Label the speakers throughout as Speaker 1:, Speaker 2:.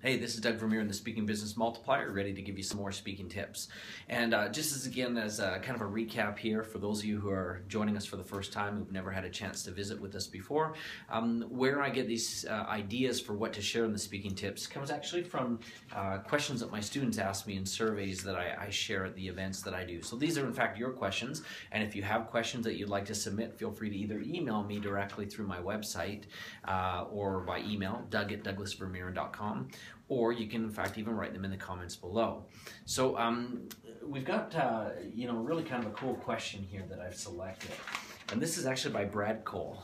Speaker 1: Hey, this is Doug Vermeeren, the Speaking Business Multiplier, ready to give you some more speaking tips. And just as kind of a recap here for those of you who are joining us for the first time, who've never had a chance to visit with us before, where I get these ideas for what to share in the speaking tips comes actually from questions that my students ask me in surveys that I share at the events that I do. So these are in fact your questions, and if you have questions that you'd like to submit, feel free to either email me directly through my website or by email, doug@douglasvermeeren.com. Or you can in fact even write them in the comments below. So we've got really kind of a cool question here that I've selected, and this is actually by Brad Cole.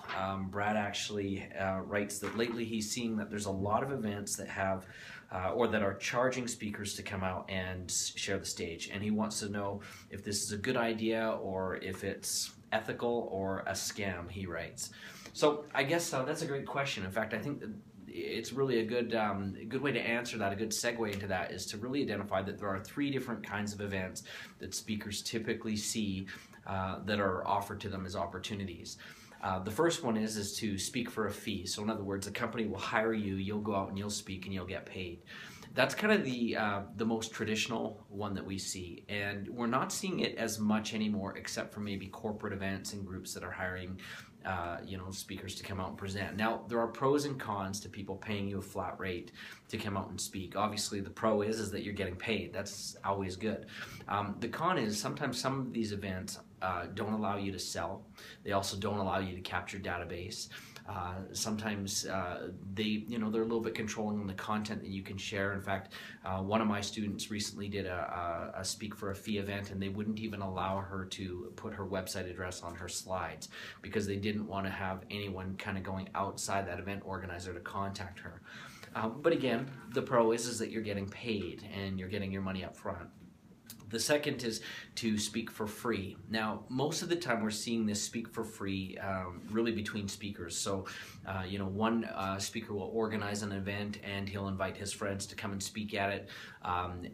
Speaker 1: Brad actually writes that lately he's seeing that there's a lot of events that have or that are charging speakers to come out and share the stage, and he wants to know if this is a good idea or if it's ethical or a scam, he writes. So I guess that's a great question. In fact, I think that it's really a good way to answer that, a good segue into that, is to really identify that there are three different kinds of events that speakers typically see that are offered to them as opportunities. The first one is to speak for a fee. So in other words, a company will hire you, you'll go out and you'll speak and you'll get paid. That's kind of the most traditional one that we see, and we're not seeing it as much anymore, except for maybe corporate events and groups that are hiring speakers to come out and present. Now, there are pros and cons to people paying you a flat rate to come out and speak. Obviously, the pro is that you're getting paid. That's always good. The con is sometimes some of these events don't allow you to sell. They also don't allow you to capture database. Sometimes they're a little bit controlling on the content that you can share. In fact, one of my students recently did a speak for a fee event, and they wouldn't even allow her to put her website address on her slides because they didn't want to have anyone kind of going outside that event organizer to contact her. But again, the pro is that you're getting paid and you're getting your money up front. The second is to speak for free. Now, most of the time we're seeing this speak for free really between speakers. So, one speaker will organize an event and he'll invite his friends to come and speak at it.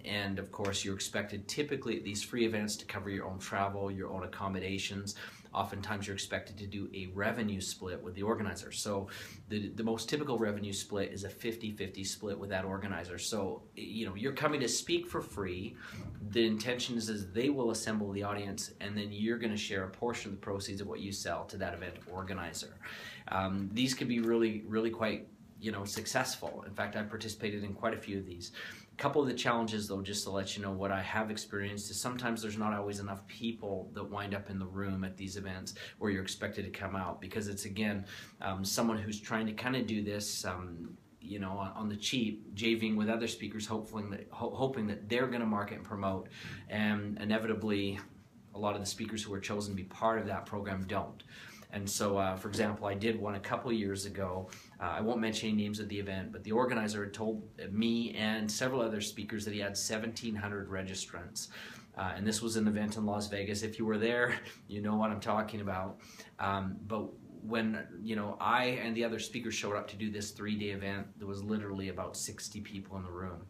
Speaker 1: And of course, you're expected typically at these free events to cover your own travel, your own accommodations. Oftentimes you're expected to do a revenue split with the organizer. So the most typical revenue split is a 50-50 split with that organizer. So, you're coming to speak for free. The intention is they will assemble the audience, and then you're going to share a portion of the proceeds of what you sell to that event organizer. These can be really, really quite successful. In fact, I've participated in quite a few of these. A couple of the challenges, though, just to let you know what I have experienced, is sometimes there's not always enough people that wind up in the room at these events where you're expected to come out, because it's, again, someone who's trying to kind of do this on the cheap, JVing with other speakers, hoping that they're going to market and promote, and inevitably a lot of the speakers who are chosen to be part of that program don't. And so, for example, I did one a couple years ago. I won't mention any names of the event, but the organizer had told me and several other speakers that he had 1,700 registrants. And this was an event in Las Vegas. If you were there, you know what I'm talking about. But when I and the other speakers showed up to do this 3-day event, there was literally about 60 people in the room.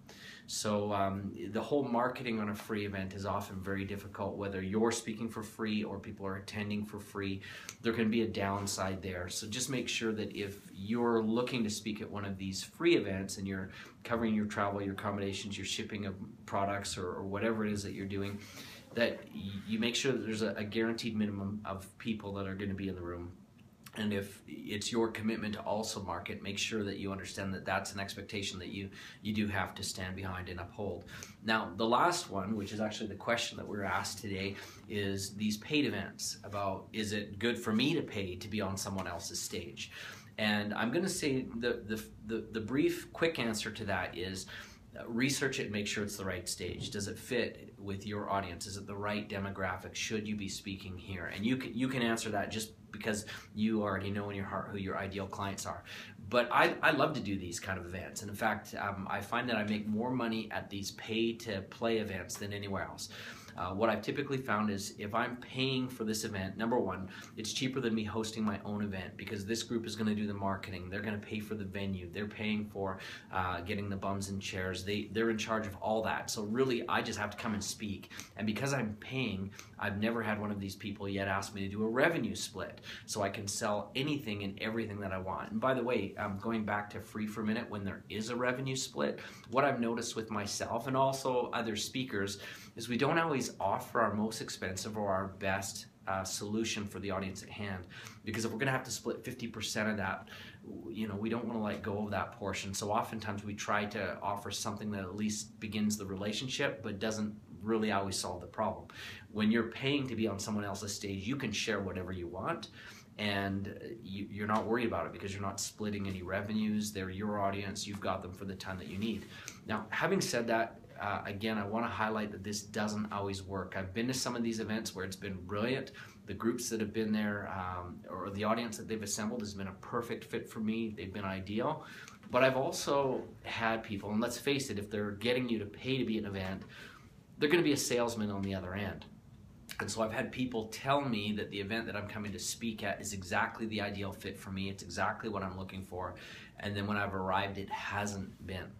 Speaker 1: So the whole marketing on a free event is often very difficult, whether you're speaking for free or people are attending for free. There can be a downside there. So just make sure that if you're looking to speak at one of these free events and you're covering your travel, your accommodations, your shipping of products, or whatever it is that you're doing, that you make sure that there's a guaranteed minimum of people that are going to be in the room. And if it's your commitment to also market, make sure that you understand that that's an expectation that you do have to stand behind and uphold. Now, the last one, which is actually the question that we're asked today, is these paid events. About, is it good for me to pay to be on someone else's stage? And I'm going to say the brief, quick answer to that is research it and make sure it's the right stage. Does it fit with your audience? Is it the right demographic? Should you be speaking here? And you can answer that just because you already know in your heart who your ideal clients are. But I love to do these kind of events. And in fact, I find that I make more money at these pay-to-play events than anywhere else. What I've typically found is if I'm paying for this event, number one, it's cheaper than me hosting my own event because this group is going to do the marketing. They're going to pay for the venue. They're paying for getting the bums and chairs. They're in charge of all that. So really, I just have to come and speak. And because I'm paying, I've never had one of these people yet ask me to do a revenue split, so I can sell anything and everything that I want. And by the way, going back to free for a minute, when there is a revenue split, what I've noticed with myself and also other speakers is we don't always offer our most expensive or our best solution for the audience at hand, because if we're going to have to split 50% of that, we don't want to let go of that portion. So oftentimes we try to offer something that at least begins the relationship but doesn't really always solve the problem. When you're paying to be on someone else's stage, you can share whatever you want, and you're not worried about it because you're not splitting any revenues. They're your audience. You've got them for the time that you need. Now, having said that, again, I want to highlight that this doesn't always work. I've been to some of these events where it's been brilliant. The groups that have been there or the audience that they've assembled has been a perfect fit for me. They've been ideal. But I've also had people, and let's face it, if they're getting you to pay to be at an event, they're going to be a salesman on the other end. And so I've had people tell me that the event that I'm coming to speak at is exactly the ideal fit for me. It's exactly what I'm looking for. And then when I've arrived, it hasn't been.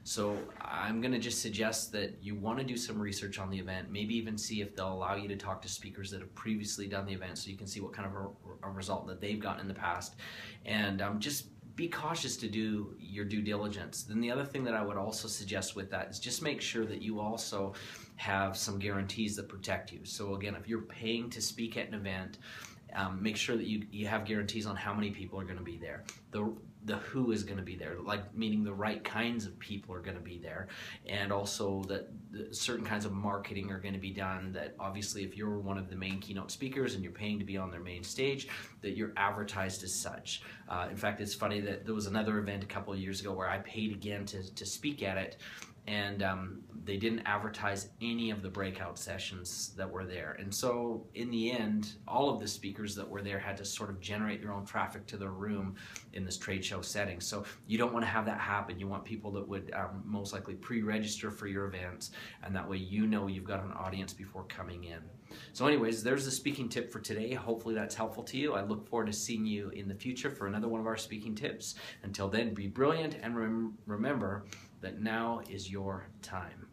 Speaker 1: So I'm going to just suggest that you want to do some research on the event, maybe even see if they'll allow you to talk to speakers that have previously done the event so you can see what kind of a result that they've gotten in the past. And just be cautious to do your due diligence. Then the other thing that I would also suggest with that is just make sure that you also have some guarantees that protect you. So again, if you're paying to speak at an event, make sure that you have guarantees on how many people are going to be there. The who is going to be there, like meaning the right kinds of people are going to be there, and also that certain kinds of marketing are going to be done, that obviously if you're one of the main keynote speakers and you're paying to be on their main stage, that you're advertised as such. In fact, it's funny that there was another event a couple of years ago where I paid again to speak at it, and they didn't advertise any of the breakout sessions that were there. And so in the end, all of the speakers that were there had to sort of generate their own traffic to their room in this trade show setting. So you don't want to have that happen. You want people that would most likely pre-register for your events, and that way you've got an audience before coming in. So anyways, there's the speaking tip for today. Hopefully that's helpful to you. I look forward to seeing you in the future for another one of our speaking tips. Until then, be brilliant, and remember that now is your time.